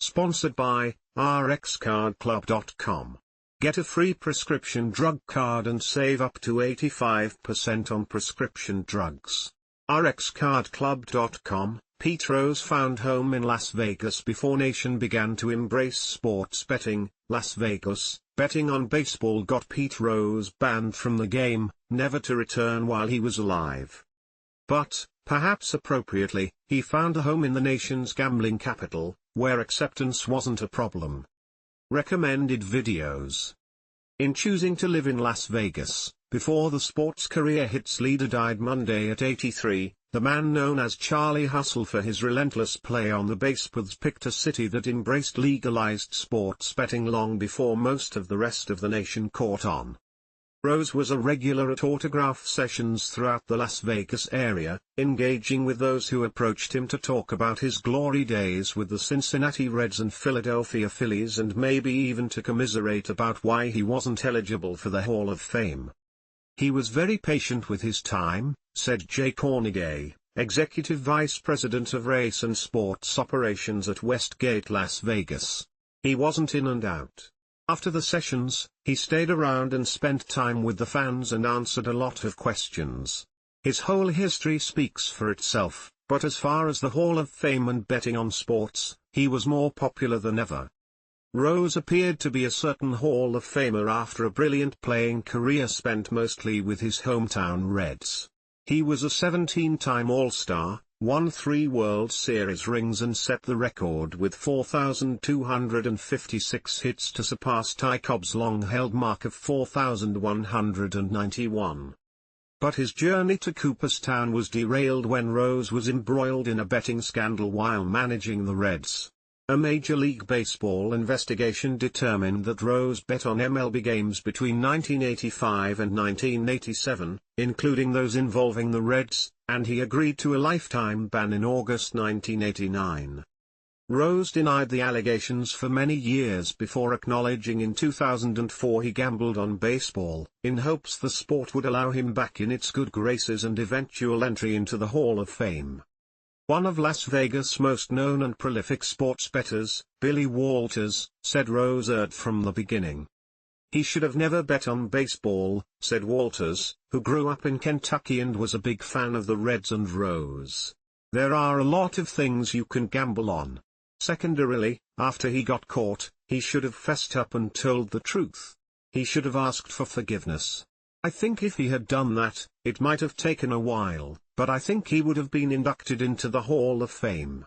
Sponsored by rxcardclub.com. Get a free prescription drug card and save up to 85% on prescription drugs. rxcardclub.com. Pete Rose found home in Las Vegas before nation began to embrace sports betting. Las Vegas, betting on baseball got Pete Rose banned from the game, never to return while he was alive. But, perhaps appropriately, he found a home in the nation's gambling capital, where acceptance wasn't a problem. Recommended videos. In choosing to live in Las Vegas, before the sports career hit's leader died Monday at 83, the man known as Charlie Hustle for his relentless play on the basepaths picked a city that embraced legalized sports betting long before most of the rest of the nation caught on. Rose was a regular at autograph sessions throughout the Las Vegas area, engaging with those who approached him to talk about his glory days with the Cincinnati Reds and Philadelphia Phillies, and maybe even to commiserate about why he wasn't eligible for the Hall of Fame. He was very patient with his time, said Jay Kornegay, Executive Vice President of Race and Sports Operations at Westgate Las Vegas. He wasn't in and out. After the sessions, he stayed around and spent time with the fans and answered a lot of questions. His whole history speaks for itself, but as far as the Hall of Fame and betting on sports, he was more popular than ever. Rose appeared to be a certain Hall of Famer after a brilliant playing career spent mostly with his hometown Reds. He was a 17-time All-Star, won 3 World Series rings and set the record with 4,256 hits to surpass Ty Cobbs' long-held mark of 4,191. But his journey to Cooperstown was derailed when Rose was embroiled in a betting scandal while managing the Reds. A Major League Baseball investigation determined that Rose bet on MLB games between 1985 and 1987, including those involving the Reds, and he agreed to a lifetime ban in August 1989. Rose denied the allegations for many years before acknowledging in 2004 he gambled on baseball, in hopes the sport would allow him back in its good graces and eventual entry into the Hall of Fame. One of Las Vegas' most known and prolific sports bettors, Billy Walters, said Rose erred from the beginning. He should have never bet on baseball, said Walters, who grew up in Kentucky and was a big fan of the Reds and Rose. There are a lot of things you can gamble on. Secondarily, after he got caught, he should have fessed up and told the truth. He should have asked for forgiveness. I think if he had done that, it might have taken a while, but I think he would have been inducted into the Hall of Fame.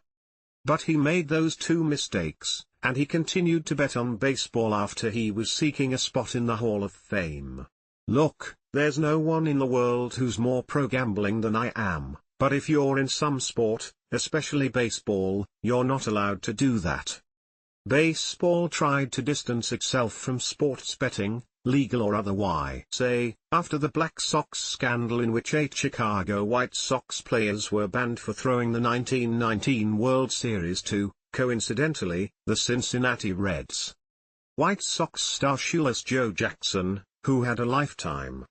But he made those 2 mistakes, and he continued to bet on baseball after he was seeking a spot in the Hall of Fame. Look, there's no one in the world who's more pro-gambling than I am, but if you're in some sport, especially baseball, you're not allowed to do that. Baseball tried to distance itself from sports betting, legal or otherwise. After the Black Sox scandal in which 8 Chicago White Sox players were banned for throwing the 1919 World Series to, coincidentally, the Cincinnati Reds. White Sox star Shoeless Joe Jackson, who had a lifetime